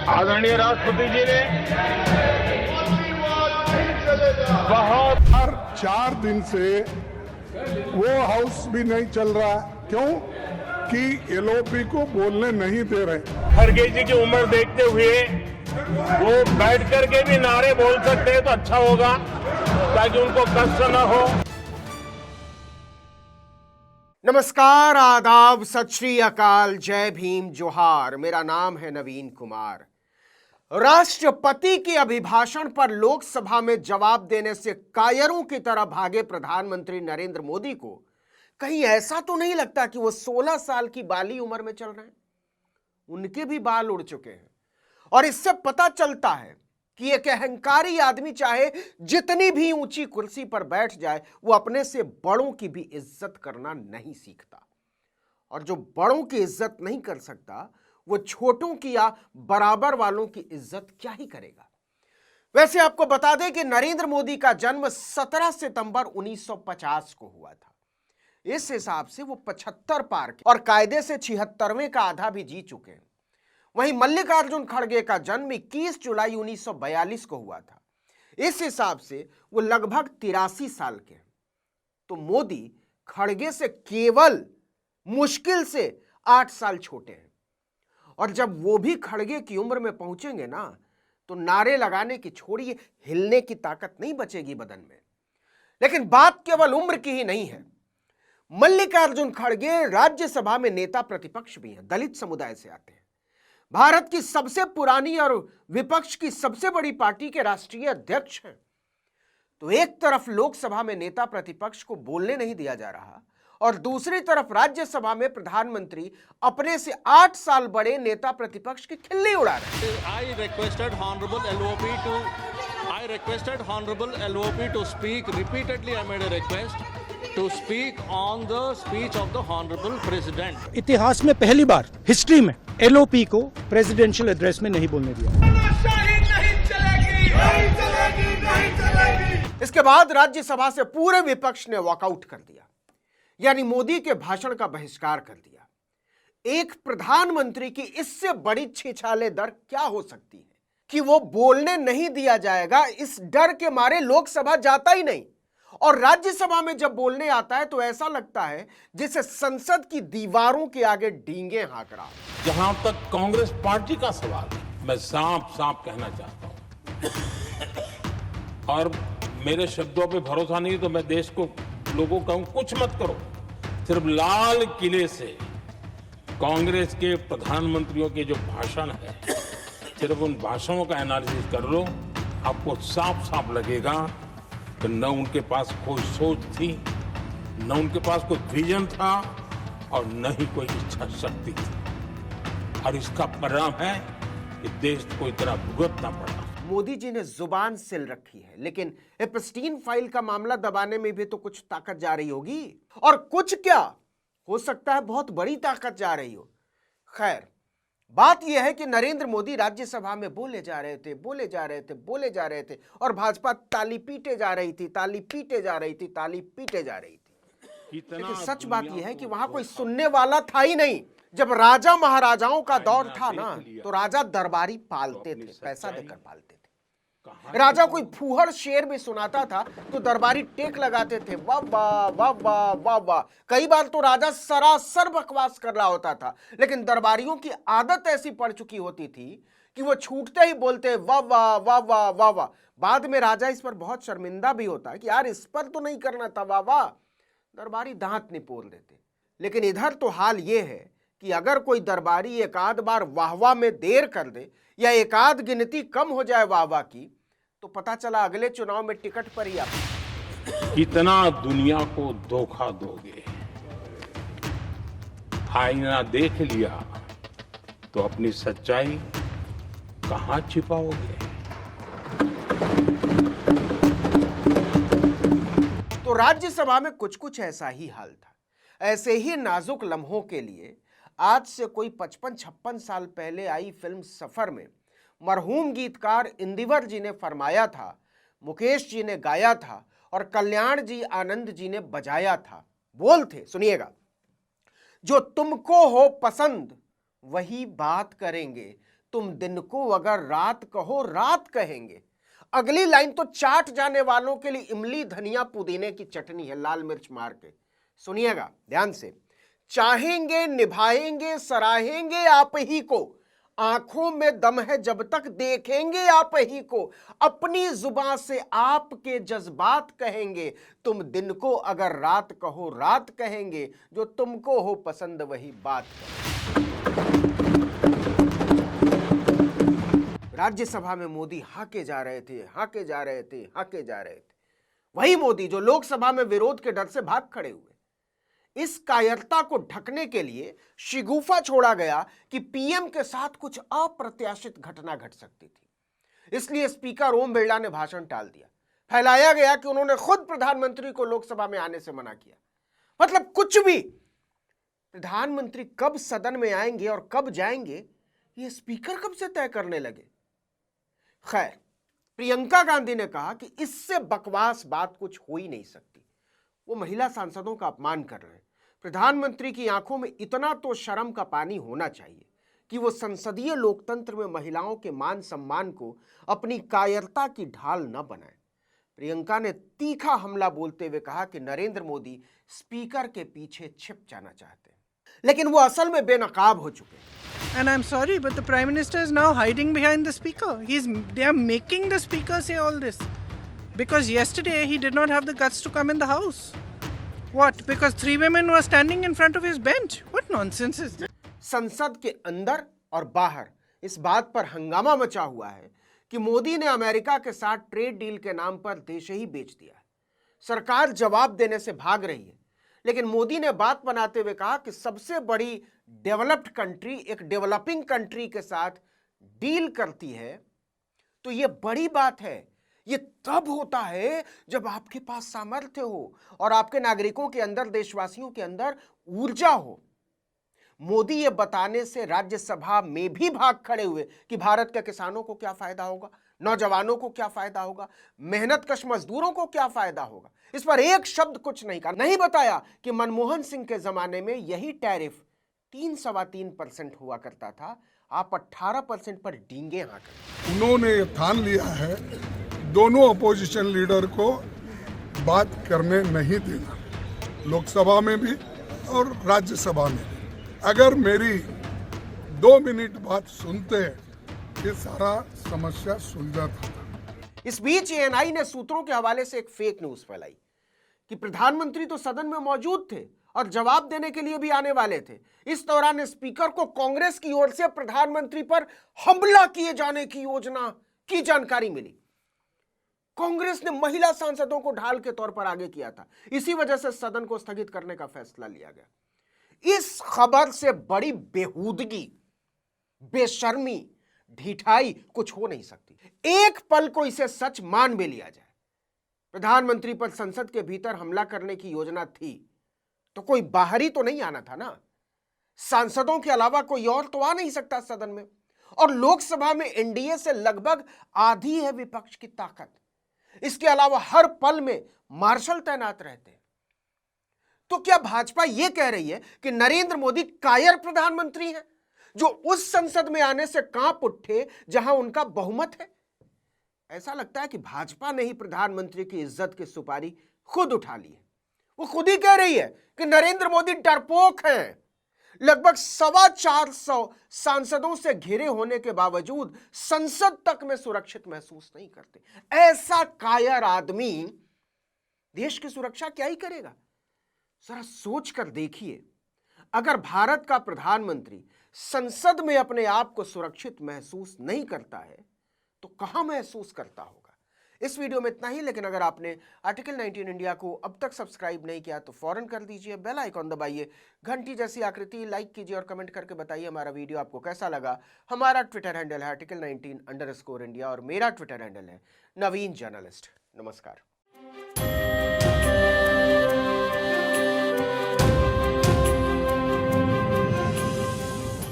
आदरणीय राष्ट्रपति जी ने बहुत हर 4 दिन से वो हाउस भी नहीं चल रहा। क्यों? कि एलओपी को बोलने नहीं दे रहे। खड़गे जी की उम्र देखते हुए वो बैठ करके भी नारे बोल सकते हैं तो अच्छा होगा, ताकि उनको कष्ट न हो। नमस्कार, आदाब, सत श्री अकाल, जय भीम, जोहार। मेरा नाम है नवीन कुमार। राष्ट्रपति के अभिभाषण पर लोकसभा में जवाब देने से कायरों की तरह भागे प्रधानमंत्री नरेंद्र मोदी को कहीं ऐसा तो नहीं लगता कि वो 16 साल की बाली उम्र में चल रहे हैं? उनके भी बाल उड़ चुके हैं और इससे पता चलता है कि एक अहंकारी आदमी चाहे जितनी भी ऊंची कुर्सी पर बैठ जाए, वो अपने से बड़ों की भी इज्जत करना नहीं सीखता। और जो बड़ों की इज्जत नहीं कर सकता, वो छोटों की या बराबर वालों की इज्जत क्या ही करेगा। वैसे आपको बता दें कि नरेंद्र मोदी का जन्म 17 सितंबर 1950 को हुआ था। इस हिसाब से वो 75 पार के और कायदे से 76वें का आधा भी जी चुके हैं। वहीं मल्लिकार्जुन खड़गे का जन्म 21 जुलाई 1942 को हुआ था। इस हिसाब से वो लगभग 83 साल के हैं। तो मोदी खड़गे से केवल मुश्किल से 8 साल छोटे हैं। और जब वो भी खड़गे की उम्र में पहुंचेंगे ना, तो नारे लगाने की छोड़िए, हिलने की ताकत नहीं बचेगी बदन में। लेकिन बात केवल उम्र की ही नहीं है। मल्लिकार्जुन खड़गे राज्यसभा में नेता प्रतिपक्ष भी हैं, दलित समुदाय से आते हैं, भारत की सबसे पुरानी और विपक्ष की सबसे बड़ी पार्टी के राष्ट्रीय अध्यक्ष हैं। तो एक तरफ लोकसभा में नेता प्रतिपक्ष को बोलने नहीं दिया जा रहा और दूसरी तरफ राज्यसभा में प्रधानमंत्री अपने से 8 साल बड़े नेता प्रतिपक्ष की खिल्ली उड़ा रहे हैं। I requested Honorable LOP to speak. Repeatedly I made a request to speak on the speech of the Honorable President. इतिहास में पहली बार हिस्ट्री में LOP को प्रेसिडेंशियल एड्रेस में नहीं बोलने दिया। इसके बाद राज्यसभा से पूरे विपक्ष ने वॉकआउट कर दिया, यानी मोदी के भाषण का बहिष्कार कर दिया। एक प्रधानमंत्री की इससे बड़ी छिछाले दर क्या हो सकती है कि वो बोलने नहीं दिया जाएगा। इस डर के मारे लोकसभा जाता ही नहीं और राज्यसभा में जब बोलने आता है तो ऐसा लगता है जैसे संसद की दीवारों के आगे डींगे हाँक रहा। जहां तक कांग्रेस पार्टी का सवाल है, मैं साफ साफ कहना चाहता हूं, और मेरे शब्दों पे भरोसा नहीं तो मैं देश को लोगों को कहूं, कुछ मत करो, सिर्फ लाल किले से कांग्रेस के प्रधानमंत्रियों के जो भाषण है, सिर्फ उन भाषणों का एनालिसिस कर लो, आपको साफ साफ लगेगा कि न उनके पास कोई सोच थी, न उनके पास कोई विजन था और न ही कोई इच्छा शक्ति थी। और इसका परिणाम है कि देश को इतना भुगतना पड़ा। मोदी जी ने जुबान सिल रखी है, लेकिन एप्स्टीन फाइल का मामला दबाने में भी तो कुछ ताकत जा रही होगी। और कुछ क्या, हो सकता है बहुत बड़ी ताकत जा रही हो। खैर, बात यह है कि नरेंद्र मोदी राज्यसभा में बोले जा रहे थे और भाजपा ताली पीटे जा रही थी। लेकिन सच बात यह है कि वहां कोई सुनने वाला था ही नहीं। जब राजा महाराजाओं का दौर था ना, तो राजा दरबारी पालते थे, पैसा देकर पालते थे। राजा कोई फूहड़ शेर भी सुनाता था तो दरबारी टेक लगाते थे, वाह वाह वाह वाह वाह वाह। कई बार तो राजा सरासर बकवास कर रहा होता था, लेकिन दरबारियों की आदत ऐसी पड़ चुकी होती थी कि वो छूटते ही बोलते वाह वाह वाह वाह वाह वाह। बाद में राजा इस पर बहुत शर्मिंदा भी होता है कि यार इस पर तो नहीं करना था वाह वाह। दरबारी दांत निपोल देते। लेकिन इधर तो हाल ये है कि अगर कोई दरबारी एक आध बार वाहवाह में देर कर दे या एक आध गिनती कम हो जाए वाहवाह की, तो पता चला अगले चुनाव में टिकट पर ही आप। कितना दुनिया को धोखा दोगे। आईना देख लिया तो अपनी सच्चाई कहां छिपाओगे। तो राज्यसभा में कुछ ऐसा ही हाल था। ऐसे ही नाजुक लम्हों के लिए आज से कोई 55-56 साल पहले आई फिल्म सफर में मरहूम गीतकार इंदिवर जी ने फरमाया था, मुकेश जी ने गाया था और कल्याण जी आनंद जी ने बजाया था। बोल थे, सुनिएगा, जो तुमको हो पसंद वही बात करेंगे, तुम दिन को अगर रात कहो रात कहेंगे। अगली लाइन तो चाट जाने वालों के लिए इमली धनिया पुदीने की चटनी है, लाल मिर्च मार के। सुनिएगा ध्यान से। चाहेंगे निभाएंगे सराहेंगे आप ही को, आंखों में दम है जब तक देखेंगे आप ही को, अपनी जुबान से आपके जज्बात कहेंगे। तुम दिन को अगर रात कहो रात कहेंगे, जो तुमको हो पसंद वही बात कहेंगे। राज्यसभा में मोदी हाके जा रहे थे, हाके जा रहे थे, हाके जा रहे थे। वही मोदी जो लोकसभा में विरोध के डर से भाग खड़े हुए। इस कायरता को ढकने के लिए शिगुफा छोड़ा गया कि पीएम के साथ कुछ अप्रत्याशित घटना घट सकती थी। इसलिए स्पीकर ओम बिरला ने भाषण टाल दिया। फैलाया गया कि उन्होंने खुद प्रधानमंत्री को लोकसभा में आने से मना किया। मतलब कुछ भी। प्रधानमंत्री कब सदन में आएंगे और कब जाएंगे, ये स्पीकर कब से तय करने लगे। खैर, प्रियंका गांधी ने कहा कि इससे बकवास बात कुछ हो ही नहीं सकती। वो महिला सांसदों का अपमान कर रहे हैं। प्रधानमंत्री की आंखों में इतना तो शर्म का पानी होना चाहिए कि वो संसदीय लोकतंत्र में महिलाओं के मान सम्मान को अपनी कायरता की ढाल न बनाए। प्रियंका ने तीखा हमला बोलते हुए कहा कि नरेंद्र मोदी स्पीकर के पीछे छिप जाना चाहते हैं, लेकिन वो असल में बेनकाब हो चुके हैं। And I'm sorry, but the Prime Minister is now hiding behind the Speaker. They are making the Speaker say all this. Because yesterday he did not have the guts to come in the House. What? Because 3 women were standing in front of his bench? What nonsense is this? संसद के अंदर और बाहर इस बात पर हंगामा मचा हुआ है कि मोदी ने अमेरिका के साथ ट्रेड डील के नाम पर देश ही बेच दिया है। सरकार जवाब देने से भाग रही है, लेकिन मोदी ने बात बनाते हुए कहा कि सबसे बड़ी डेवलप्ड कंट्री एक डेवलपिंग कंट्री के साथ डील करती है तो यह बड़ी बात है। यह तब होता है जब आपके पास सामर्थ्य हो और आपके नागरिकों के अंदर, देशवासियों के अंदर ऊर्जा हो। मोदी ये बताने से राज्यसभा में भी भाग खड़े हुए कि भारत के किसानों को क्या फायदा होगा, नौजवानों को क्या फायदा होगा, मेहनतकश मजदूरों को क्या फायदा होगा। इस पर एक शब्द कुछ नहीं कहा। नहीं बताया कि मनमोहन सिंह के जमाने में यही टैरिफ 3-3.25% हुआ करता था, आप 18% पर डींगे हाँक। उन्होंने ये ठान लिया है दोनों अपोजिशन लीडर को बात करने नहीं देना, लोकसभा में भी और राज्यसभा में भी। अगर मेरी 2 मिनट बात सुनते ये सारा समस्या सुलझा था। इस बीच एएनआई ने सूत्रों के हवाले से एक फेक न्यूज फैलाई कि प्रधानमंत्री तो सदन में मौजूद थे और जवाब देने के लिए भी आने वाले थे। इस दौरान स्पीकर को कांग्रेस की ओर से प्रधानमंत्री पर हमला किए जाने की योजना की जानकारी मिली। कांग्रेस ने महिला सांसदों को ढाल के तौर पर आगे किया था। इसी वजह से सदन को स्थगित करने का फैसला लिया गया। इस खबर से बड़ी बेहूदगी, बेशर्मी, ढिठाई कुछ हो नहीं सकती। एक पल को इसे सच मान भी लिया जाए, प्रधानमंत्री पर संसद के भीतर हमला करने की योजना थी तो कोई बाहरी तो नहीं आना था ना। सांसदों के अलावा कोई और तो आ नहीं सकता सदन में, और लोकसभा में एनडीए से लगभग आधी है विपक्ष की ताकत। इसके अलावा हर पल में मार्शल तैनात रहते हैं। तो क्या भाजपा यह कह रही है कि नरेंद्र मोदी कायर प्रधानमंत्री हैं जो उस संसद में आने से कांप उठे जहां उनका बहुमत है? ऐसा लगता है कि भाजपा ने ही प्रधानमंत्री की इज्जत की सुपारी खुद उठा ली है। वो खुद ही कह रही है कि नरेंद्र मोदी डरपोक हैं। लगभग 425 सांसदों से घिरे होने के बावजूद संसद तक में सुरक्षित महसूस नहीं करते। ऐसा कायर आदमी देश की सुरक्षा क्या ही करेगा? जरा सोच कर देखिए, अगर भारत का प्रधानमंत्री संसद में अपने आप को सुरक्षित महसूस नहीं करता है तो कहां महसूस करता होगा। इस वीडियो में इतना ही, लेकिन अगर आपने आर्टिकल 19 इंडिया को अब तक सब्सक्राइब नहीं किया तो फौरन कर दीजिए, बेल आइकॉन दबाइए, घंटी जैसी आकृति लाइक कीजिए और कमेंट करके बताइए हमारा वीडियो आपको कैसा लगा। हमारा ट्विटर हैंडल है आर्टिकल 19_इंडिया और मेरा ट्विटर हैंडल है नवीन जर्नलिस्ट। नमस्कार।